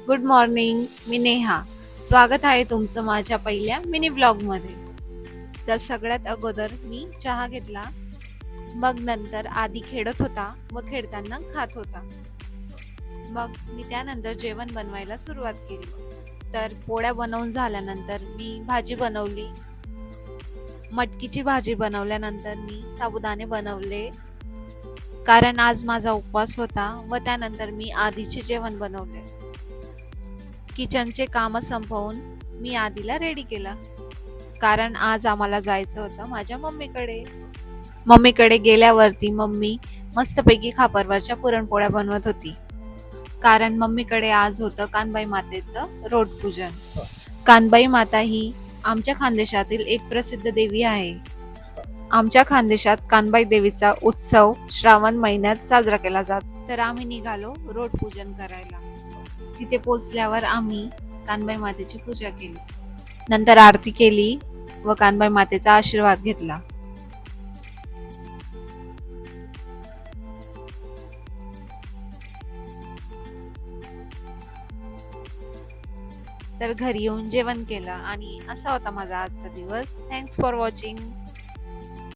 Good morning. मी नेहा. स्वागत आहे तुमचं माझ्या पहिल्या मिनी व्लॉगमध्ये. तर सगळ्यात अगोदर मी चहा घेतला. मग नंतर आधी खेळत होता व खेळताना खात होता. मग मी त्यानंतर जेवण बनवायला सुरुवात केली. तर पोळ्या बनवून झाल्यानंतर मी भाजी बनवली. मटकीची भाजी बनवल्यानंतर मी साबुदाणे बनवले, कारण आज माझा उपवास होता. व त्यानंतर मी आधीचे जेवण बनवले. किचनचे काम संपवून मी आधीला रेडी केला, कारण आज आम्हाला जायचं होतं माझ्या मम्मीकडे गेल्यावरती मम्मी मस्तपैकी खापरवरच्या पुरणपोळ्या बनवत होती, कारण मम्मीकडे आज होतं कानबाई मातेचं रोट पूजन. कानबाई माता ही आमच्या खानदेशातील एक प्रसिद्ध देवी आहे. आमच्या खानदेशात कानबाई देवीचा उत्सव श्रावण महिन्यात साजरा केला जातो. तर आम्ही निघालो रोट पूजन करायला. तिथे पोचल्यावर आम्ही कानबाई मातेची पूजा केली, नंतर आरती केली व कानबाई मातेचा आशीर्वाद घेतला. तर घरी येऊन जेवण केलं आणि असा होता माझा आजचा दिवस. Thanks for watching.